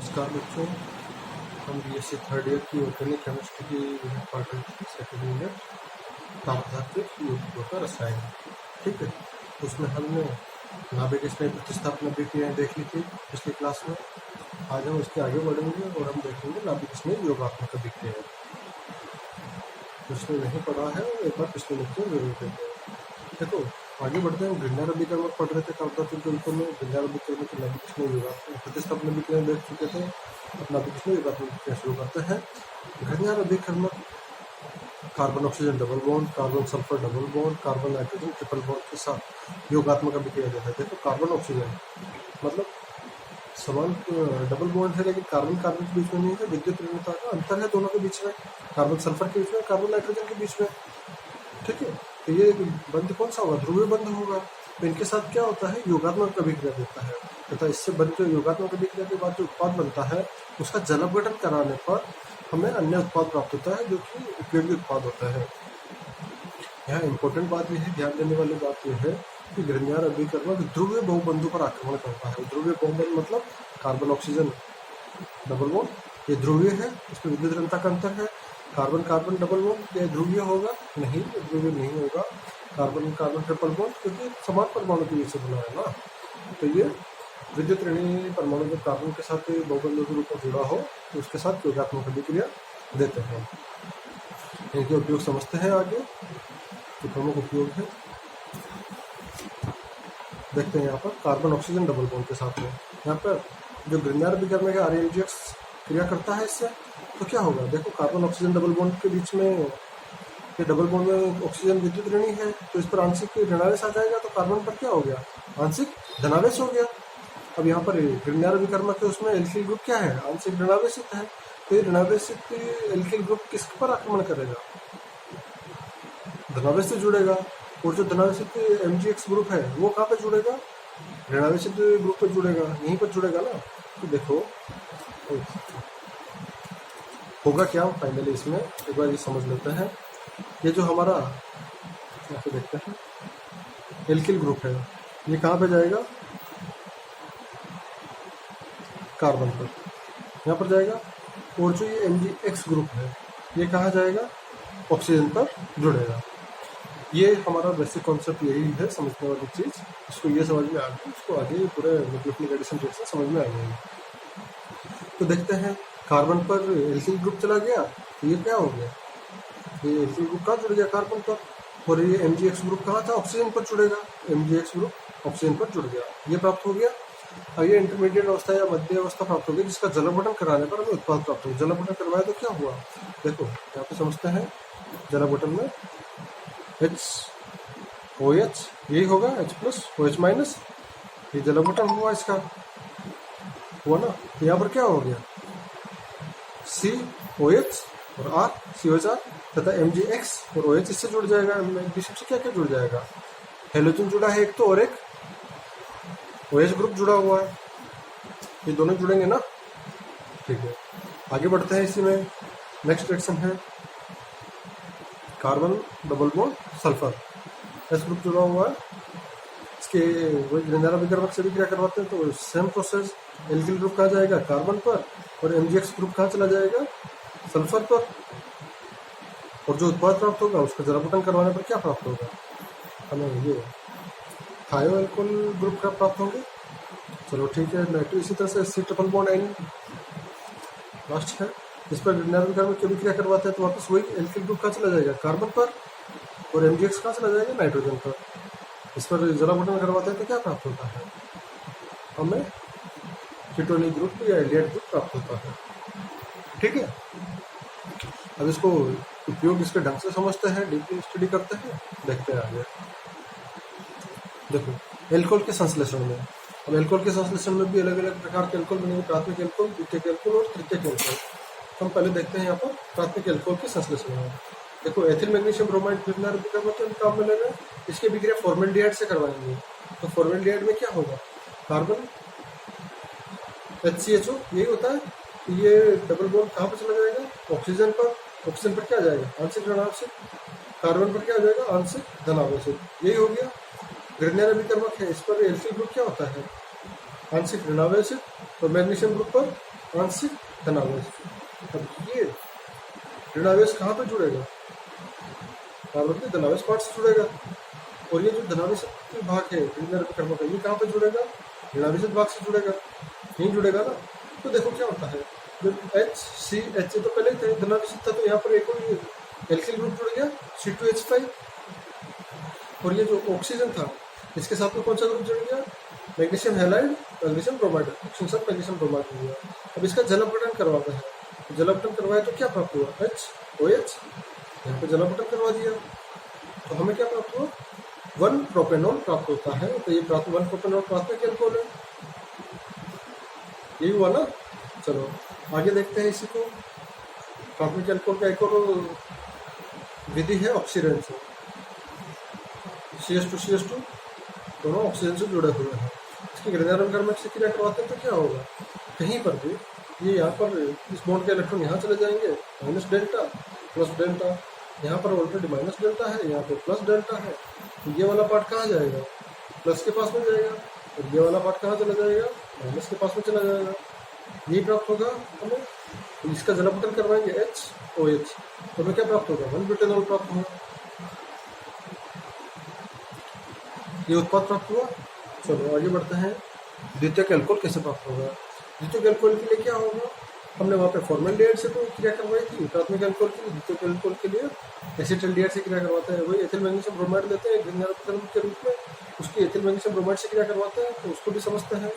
नमस्कार बच्चों, हम बीएससी थर्ड ईयर की ऑर्गेनिक केमिस्ट्री की पार्ट सेकेंड यूनिट तापधात्विक यौगिकों का रसायन, ठीक है। उसमें हमने नाभिक स्नेह प्रतिस्थापन अभिक्रियाएं देख ली थी पिछली क्लास में। आज हम उसके आगे बढ़ेंगे और हम देखेंगे नाभिक स्नेह योगात्मक अभिक्रियाएं। जिसने नहीं पढ़ा है वो एक बार पिछले लेक्चर जरूर देखें। देखो आगे बढ़ते हैं। ग्रिन्डर अभिकर्मक पढ़ रहे थे तापधात्विक यौगिकों में। ग्रिन्डर अभिकर्मक की नाभिक स्नेह योगात्मक प्रतिस्थापन अभिक्रियाएं देख चुके थे। अपना पिछले योगात्मक शुरू करते हैं। ग्रिन्डर अभिकर्मक carbon oxygen double bond, carbon sulphur double bond, carbon nitrogen triple bond के साथ योगात्मक अभिक्रिया देता है। देखो कार्बन ऑक्सीजन मतलब समान डबल बॉन्ड है, लेकिन कार्बन कार्बन के बीच में नहीं है। विद्युत ऋणता का अंतर है दोनों के बीच में, कार्बन सल्फर के बीच में, कार्बन नाइट्रोजन के बीच में, ठीक है। तो ये बंध कौन सा होगा? ध्रुवीय बंध होगा। तो इनके साथ क्या होता है? योगात्मक अभिक्रिया देता है तथा इससे बन जो योगात्मक अभिक्रिया के बाद जो उत्पाद बनता है उसका जल अपघटन कराने पर हमें अन्य उत्पाद प्राप्त होता है जो कि उपयोगी उत्पाद होता है। यहाँ इंपॉर्टेंट बात यह है, ध्यान देने वाली बात यह है कि ग्रिन्डर अभिकर्मक ध्रुवीय बहुबंधों पर आक्रमण करता है। ध्रुवीय बहुबंध मतलब कार्बन ऑक्सीजन डबल बॉन्ड, ये ध्रुवीय है, इसमें विद्युत ऋणता का अंतर है। कार्बन कार्बन डबल बॉन्ड ये ध्रुवीय होगा? नहीं, ध्रुवीय नहीं होगा। कार्बन कार्बन ट्रिपल बॉन्ड क्योंकि समान परमाणु के बीच से बना है ना, तो ये विद्युत ऋणी परमाणु जब कार्बन के साथ बहुबंधों के रूप में जुड़ा हो तो उसके साथ योगात्मक अभिक्रिया देते हैं। इनके उपयोग समझते हैं आगे, तो प्रमुख उपयोग है देखते हैं। यहाँ पर कार्बन ऑक्सीजन डबल बॉन्ड के साथ में यहाँ पर जो ग्रिन्डर अभिकर्मक है RMGX क्रिया करता है इससे, तो क्या होगा? देखो कार्बन ऑक्सीजन डबल बॉन्ड के बीच में, ये डबल बॉन्ड में ऑक्सीजन विद्युत ऋणी है, तो इस पर आंशिक ऋणावेश आ जाएगा, तो कार्बन पर क्या हो गया? आंशिक धनावेश हो गया। अब यहाँ पर ग्रिन्डर अभिकर्मक है, उसमें एल्किल ग्रुप क्या है? आंशिक ऋणावेशित है। तो ये ऋणावेशित एल्किल ग्रुप किस पर आक्रमण करेगा? धनावेश से जुड़ेगा। और जो धनावेशित MgX ग्रुप है वो कहाँ पे जुड़ेगा? ऋणावेशित ग्रुप पर जुड़ेगा, यहीं पर जुड़ेगा ना। तो देखो होगा क्या फाइनली इसमें, एक बार ये समझ लेते हैं। ये जो हमारा यहाँ पे देखते हैं एल्किल ग्रुप है, ये कहाँ पे जाएगा? कार्बन पर, यहाँ पर जाएगा। और जो ये MgX ग्रुप है ये कहाँ जाएगा? ऑक्सीजन पर जुड़ेगा। ये हमारा बेसिक कॉन्सेप्ट यही है, समझने वाली चीज़। इसको ये समझ में आ गई, उसको आगे पूरे न्यूक्लियोफिलिक एडिशन रिएक्शन समझ में आ जाएगी। तो देखते हैं कार्बन पर एल्किल ग्रुप चला गया, तो ये क्या हो गया? ये एल्किल ग्रुप कहाँ जुड़ गया? कार्बन पर। और ये MgX ग्रुप कहाँ था? ऑक्सीजन पर जुड़ेगा। MgX ग्रुप ऑक्सीजन पर जुड़ गया, ये प्राप्त हो गया। अब ये इंटरमीडिएट अवस्था या मध्य अवस्था प्राप्त हो गई, जिसका जल अपघटन कराने पर हमें उत्पाद प्राप्त हो गया। जल अपघटन करवाया तो क्या हुआ? देखो यहाँ पे समझते हैं। जल अपघटन में HOH यही होगा, H+ OH माइनस, ये जल अपघटन हुआ, इसका हुआ ना। तो यहाँ पर क्या हो गया? COH और R COHR तथा MgX और OH इससे जुड़ जाएगा। MgX से क्या क्या जुड़ जाएगा? हेलोजन जुड़ा है एक तो, और एक OH ग्रुप जुड़ा हुआ है, ये दोनों जुड़ेंगे ना, ठीक है। आगे बढ़ते हैं। इसी में नेक्स्ट रिएक्शन है carbon double bond sulphur, S group जुड़ा हुआ है, इसके वही ग्रिन्डर अभिकर्मक से भी क्रिया करवाते हैं। तो सेम प्रोसेस, एल्किल ग्रुप कहाँ जाएगा? कार्बन पर, और MgX ग्रुप कहाँ चला जाएगा? सल्फर पर। और जो उत्पाद प्राप्त होगा उसका जल अपघटन करवाने पर क्या प्राप्त होगा? हमें ये थायो एल्कोहल ग्रुप का प्राप्त होंगे। चलो ठीक है। नेगेटिव इसी तरह से C triple bond N last है, इस पर ग्रिन्डर अभिकर्मक की अभिक्रिया करवाते हैं, तो वापस वही एल्किल ग्रुप कहाँ चला जाएगा? कार्बन पर। और MgX कहाँ चला जाएगा? नाइट्रोजन पर। इस पर जल अपघटन करवाते हैं तो क्या प्राप्त होता है? हमें कीटोनिक ग्रुप या एल्डिहाइड ग्रुप प्राप्त होता है, ठीक है। अब इसको उपयोग इसके ढंग से समझते हैं, डीपली स्टडी करते हैं, देखते हैं आगे। देखो एल्कोहल के संश्लेषण में, अब एल्कोहल के संश्लेषण में भी अलग अलग प्रकार के एल्कोहल बनेंगे। प्राथमिक एल्कोहल, द्वितीयक एल्कोहल और तृतीयक एल्कोहल। हम पहले देखते हैं यहाँ पर प्राथमिक एल्कोहल के संश्लेषण में। देखो एथिल मैग्नीशियम ब्रोमाइड ग्रिन्डर अभिकर्मक काम में ले रहे हैं, इसकी अभिक्रिया फॉर्मेल्डिहाइड से करवाएंगे। तो फॉर्मेल्डिहाइड में क्या होगा? कार्बन HCHO यही होता है। ये डबल बॉन्ड कहाँ पर चला जाएगा? ऑक्सीजन पर। ऑक्सीजन पर क्या जाएगा? आंशिक ऋणावेशित। कार्बन पर क्या हो जाएगा? आंशिक धनावेशित। यही हो गया। ग्रिन्डर अभिकर्मक है, इस पर एल्किल ग्रुप क्या होता है? आंशिक ऋणावेशित। और मैग्नीशियम ग्रुप पर आंशिक धनावेश। अब ये ऋणावेश कहाँ पे जुड़ेगा? कार्बन के धनावेश पार्ट से जुड़ेगा। और ये जो धनावेश भाग है ऋण कर्म का, ये कहाँ पे जुड़ेगा? ऋणावेशित भाग से जुड़ेगा, नहीं जुड़ेगा ना। तो देखो क्या होता है, जब HCH तो पहले थे धनावेशित था, तो यहाँ पर एक और एल्किल ग्रुप जुड़ गया C2H5। और ये जो ऑक्सीजन था इसके साथ में कौन सा ग्रुप जुड़ गया? Magnesium halide, magnesium bromide, magnesium bromide हो गया। अब इसका जल अपघटन करवाता है, जल अपघटन करवाया तो क्या प्राप्त हुआ? HOH। यहाँ पे जल अपघटन करवा दिया तो हमें क्या प्राप्त हुआ? 1 प्रोपेनॉल प्राप्त होता है। तो ये 1 प्रोपेनॉल प्राथमिक एल्कोहल है, यही हुआ ना। चलो आगे देखते हैं इसी को। प्राथमिक एल्कोहल का एक और विधि है ऑक्सीडेशन से। CH2 दोनों ऑक्सीजन से जुड़े हुए हैं। इसकी ग्रेनारम से क्रिया करवाते हैं तो क्या होगा? कहीं पर भी ये यहाँ पर इस बॉन्ड के इलेक्ट्रॉन यहाँ चले जाएंगे, माइनस डेल्टा प्लस डेल्टा। यहाँ पर ऑलरेडी माइनस डेल्टा है, यहाँ पे प्लस डेल्टा है। तो ये वाला पार्ट कहाँ जाएगा? प्लस के पास में जाएगा। और ये वाला पार्ट कहाँ चला जाएगा? माइनस के पास में चला जाएगा। यही प्राप्त होगा हमें। तो इसका जल अपघटन करवाएंगे HOH, तो हमें क्या प्राप्त होगा? 1 ब्यूटेनॉल प्राप्त होगा। ये उत्पाद प्राप्त हुआ। चलो आगे बढ़ते हैं। द्वितीयक एल्कोहल कैसे प्राप्त होगा? द्वितीयक एल्कोहल के लिए क्या होगा? हमने वहाँ पे फॉर्मल्डिहाइड से तो क्रिया करवाई थी प्राथमिक एल्कोहल के लिए। द्वितीयक एल्कोहल के लिए एसिटाल्डिहाइड से क्रिया करवाते हैं। वही एथिल मैग्नीशियम ब्रोमाइड लेते हैं ग्रीन के रूप में, उसकी एथिल मैग्नीशियम ब्रोमाइड से क्रिया करवाते हैं, तो उसको भी समझते हैं।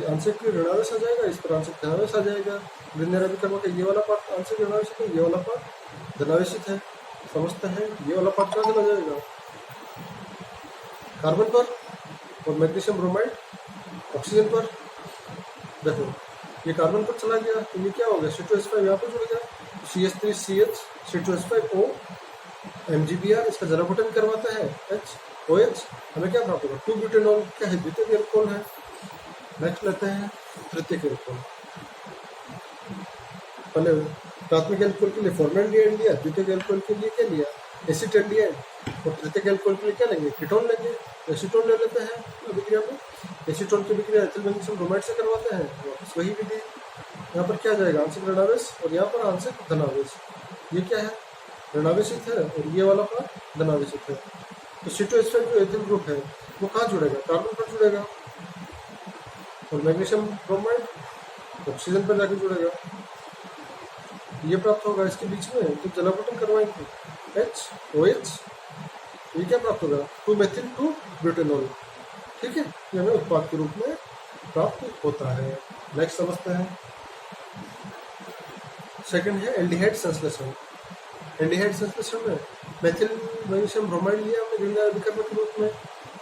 आंशिक ऋणावेश आ जाएगा, इस पर आंशिक धनावेश आ जाएगा। ग्रीन का ये वाला पार्ट आंशिक ऋणावेशित है, ये वाला पार्ट धनावेशित है, समझते हैं। ये वाला पार्ट कहाँ चला जाएगा? कार्बन पर। और मैग्नीशियम ब्रोमाइड ऑक्सीजन पर। देखो ये कार्बन पर चला गया तो ये क्या हो गया? C2H5 यहाँ पर जुड़ गया, CH3CH C2H5O MgBr। इसका जल अपघटन करवाता है HOH, हमें क्या प्राप्त होगा? 2 ब्यूटेनॉल क्या है? द्वितीयक एल्कोहल है। नेक्स्ट लेते हैं तृतीयक एल्कोहल। पहले प्राथमिक एल्कोहल के लिए फॉर्मल्डिहाइड लिया, द्वितीयक एल्कोहल के लिए क्या लिया? एसिटाल्डिहाइड। और तृतीयक एल्कोहल के लिए क्या लेंगे? कीटोन लेंगे, एसीटोन ले लेते हैं अभिक्रिया में। एसीटोन की विक्रिया एथिल मैग्नीशियम ब्रोमाइड से करवाते हैं, वापस वही विधि। यहाँ पर क्या जाएगा? आंशिक ऋणावेश और यहाँ पर आंशिक धनावेश। ये क्या है? ऋणावेशित है और ये वाला पार्ट धनावेशित है। तो C2H5 जो एथिल ग्रुप है वो कहाँ जुड़ेगा? कार्बन पर जुड़ेगा। और मैग्नीशियम ब्रोमाइड ऑक्सीजन पर जाकर जुड़ेगा। ये प्राप्त होगा इसके बीच में, तो जल अपघटन करवाएंगे HOH। ये क्या प्राप्त होगा? 2 मेथिल 2 ब्यूटेनॉल। ठीक है, ये हमें उत्पाद के रूप में प्राप्त होता है। नेक्स्ट समझते हैं। सेकंड है एल्डिहाइड संश्लेषण। एल्डिहाइड संश्लेषण में मेथिल मैग्नीशियम ब्रोमाइड लिया हमने ग्रीन विकर्ण के रूप में।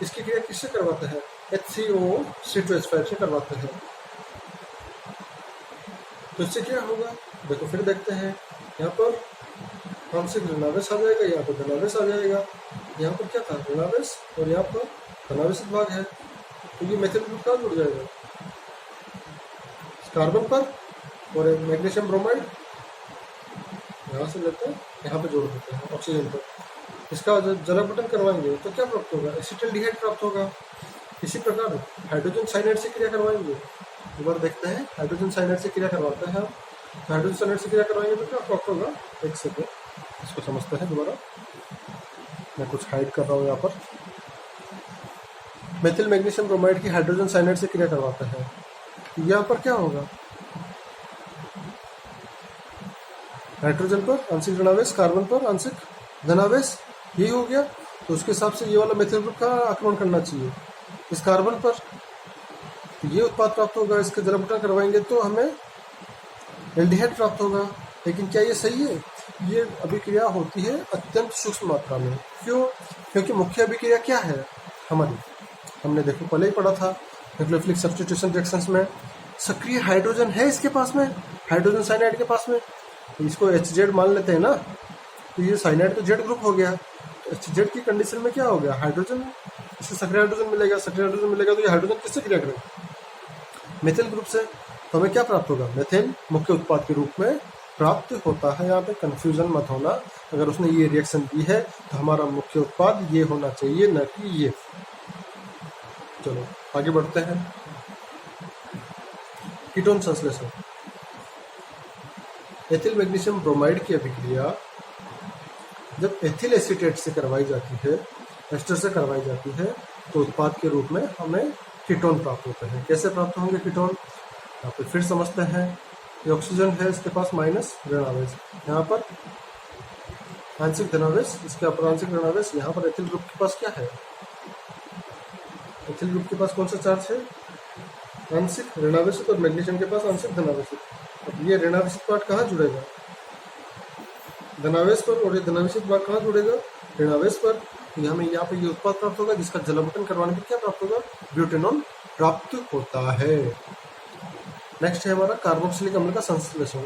इसकी क्रिया किससे करवाते हैं? HCO C2H5 से करवाते हैं। तो इससे क्या होगा? देखो फिर देखते हैं। यहाँ पर आंशिक ऋणावेश आ जाएगा, यहाँ पर धनावेश आ जाएगा। यहाँ पर क्या था? ऋणावेश और यहाँ पर धनावेशित भाग है। तो ये मेथिल ग्रुप कहाँ जुड़ जाएगा? कार्बन पर। और मैग्नीशियम ब्रोमाइड यहाँ से लेते हैं, यहाँ पे जोड़ देते हैं ऑक्सीजन पर। इसका जल अपघटन करवाएंगे तो क्या प्राप्त होगा? एसिटाल्डिहाइड प्राप्त होगा। इसी प्रकार हाइड्रोजन साइनाइड से क्रिया करवाएंगे। एक बार देखते हैं, हाइड्रोजन साइनाइड से क्रिया करवाते हैं। हाइड्रोजन साइनाइड से क्रिया करवाएंगे तो क्या प्राप्त होगा? एक सेकेंड, इसको समझते हैं दोबारा। मैं कुछ हाइड कर रहा हूँ यहाँ पर। मेथिल मैग्नीशियम ब्रोमाइड की हाइड्रोजन साइनाइड से क्रिया करवाते हैं। यहाँ पर क्या होगा? हाइड्रोजन पर आंशिक ऋणावेश, कार्बन पर आंशिक धनावेश, यही हो गया। तो उसके हिसाब से ये वाला मेथिल ग्रुप का आक्रमण करना चाहिए इस कार्बन पर। तो ये उत्पाद प्राप्त होगा। इसके जल अपघटन करवाएंगे तो हमें एल्डिहाइड प्राप्त होगा। लेकिन क्या ये सही है? ये अभिक्रिया होती है अत्यंत सूक्ष्म मात्रा में। क्यों? क्योंकि मुख्य अभिक्रिया क्या है हमारी? हमने देखो पहले ही पढ़ा था न्यूक्लियोफिलिक सब्स्टिट्यूशन रिएक्शंस में। सक्रिय हाइड्रोजन है इसके पास में, हाइड्रोजन साइनाइड के पास में। इसको HZ मान लेते हैं ना, तो ये साइनाइड तो Z ग्रुप हो गया। तो HZ की कंडीशन में क्या हो गया? हाइड्रोजन, इससे सक्रिय हाइड्रोजन मिलेगा। सक्रिय हाइड्रोजन मिलेगा तो ये हाइड्रोजन किससे क्रिया करेगा? मेथिल ग्रुप से। तो हमें क्या प्राप्त होगा? मेथिल मुख्य उत्पाद के रूप में प्राप्त होता है। यहाँ पे कंफ्यूजन मत होना। अगर उसने ये रिएक्शन दी है तो हमारा मुख्य उत्पाद ये होना चाहिए, न कि ये। चलो आगे बढ़ते हैं। कीटोन संश्लेषण। एथिल मैग्नीशियम ब्रोमाइड की अभिक्रिया जब एथिल एसीटेट से करवाई जाती है, एस्टर से करवाई जाती है, तो उत्पाद के रूप में हमें कीटोन प्राप्त होते हैं। कैसे प्राप्त होंगे कीटोन, यहाँ पे फिर समझते हैं। ये ऑक्सीजन है, इसके पास माइनस ऋण आवेश, यहाँ पर आंशिक धनावेश, इसके ऊपर आंशिक ऋण आवेश। यहाँ पर एथिल ग्रुप के पास क्या है, एथिल ग्रुप के पास कौन सा चार्ज है, आंशिक ऋणावेशित, और मैग्नीशियम के पास आंशिक धनावेशित। अब ये ऋणावेशित पार्ट कहाँ जुड़ेगा, धनावेश पर, और ये धनावेशित पार्ट कहाँ जुड़ेगा, ऋणावेश पर। तो हमें यहाँ पर ये उत्पाद प्राप्त होगा जिसका जलावटन करवाने पर क्या प्राप्त होगा, ब्यूटेनॉल प्राप्त होता है। नेक्स्ट है हमारा कार्बोक्सिलिक अम्ल का संश्लेषण।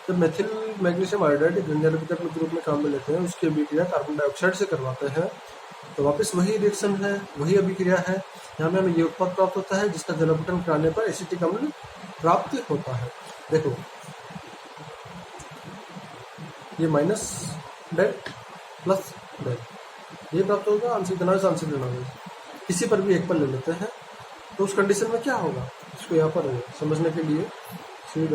जब मेथिल मैग्नीशियम आयोडाइड ग्रिंजर विकल्प के रूप में काम में लेते हैं, उसकी अभिक्रिया कार्बन डाइऑक्साइड से करवाते हैं, तो वापस वही रिएक्शन है, वही अभिक्रिया है। यहाँ में हमें ये उत्पाद प्राप्त होता है जिसका जलावटन कराने पर एसिटिक अम्ल प्राप्त होता है। देखो ये माइनस डेल प्लस डेल, ये प्राप्त होगा आंशिक धनावेश आंशिक ऋणावेश। किसी पर भी एक पर ले लेते हैं तो उस कंडीशन में क्या होगा, इसको यहाँ पर समझने के लिए C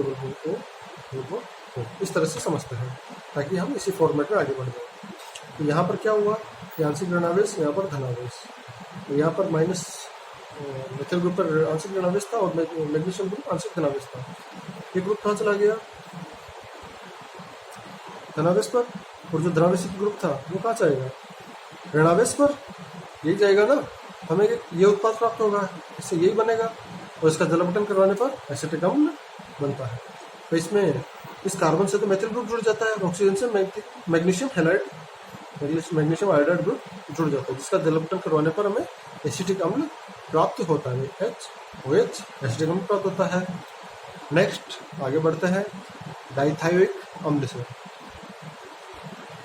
इस तरह से समझते हैं ताकि हम इसी फॉर्मेट में आगे बढ़ जाए। तो यहाँ पर क्या हुआ कि आंशिक ऋणावेश, यहाँ पर धनावेश, तो यहाँ पर माइनस मेथिल ग्रुप पर आंशिक ऋणावेश था और मैग्नीशियम ग्रुप आंशिक धनावेश था। ये ग्रुप कहाँ चला गया, धनावेश पर, और जो धनावेश ग्रुप था वो कहाँ जाएगा, ऋणावेश पर, यही जाएगा ना। हमें ये उत्पाद प्राप्त होगा, इससे यही बनेगा, और इसका जलावटन करवाने पर एसिटिक अम्ल बनता है। तो इसमें इस कार्बन से तो मेथिल ग्रुप जुड़ जाता है, ऑक्सीजन से magnesium halide, magnesium iodide group जुड़ जाता है, जिसका जलावटन करवाने पर हमें एसिटिक अम्ल प्राप्त होता है, HOH एसिटिक अम्ल प्राप्त होता है। नेक्स्ट आगे बढ़ते हैं डाइथायोइक अम्ल से।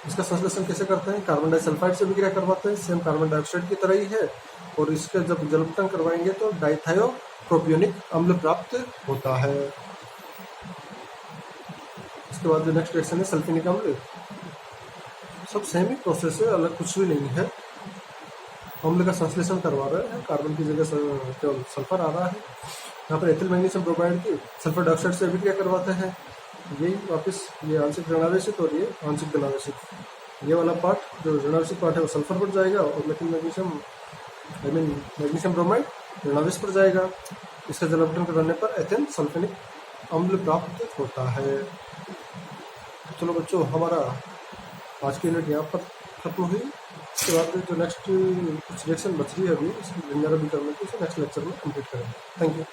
इसका संश्लेषण कैसे करते हैं, कार्बन डाइसल्फाइड से अभिक्रिया करवाते हैं, सेम कार्बन डाइऑक्साइड की तरह ही है, और इसका जब जलावटन करवाएंगे तो डाइथायोप्रोपियोनिक अम्ल प्राप्त होता है। इसके बाद जो नेक्स्ट रिएक्शन है सल्फिनिक अम्ल, सब सेम ही प्रोसेस है, अलग कुछ भी नहीं है। अम्ल का संश्लेषण करवा रहे हैं, कार्बन की जगह केवल सल्फर आ रहा है। यहाँ पर एथिल मैग्नीशियम ब्रोमाइड की सल्फर डाइऑक्साइड से अभिक्रिया करवाते हैं, यही वापस ये आंशिक ऋणावेशित और ये आंशिक धनावेशित। ये वाला पार्ट जो ऋणावेशित पार्ट है वो सल्फर पर जाएगा, और मेथिल मैग्नीशियम मैग्नीशियम ब्रोमाइड ऋणावेश पर जाएगा। इसका जलावटन करने पर एथेन सल्फेनिक अम्ल प्राप्त होता है। चलो बच्चों, हमारा आज की यूनिट यहाँ पर खत्म हुई। उसके बाद जो नेक्स्ट कुछ रिएक्शन बच रही है अभी, इसकी भी करने की, उसे नेक्स्ट लेक्चर में कंप्लीट करेंगे। Thank you.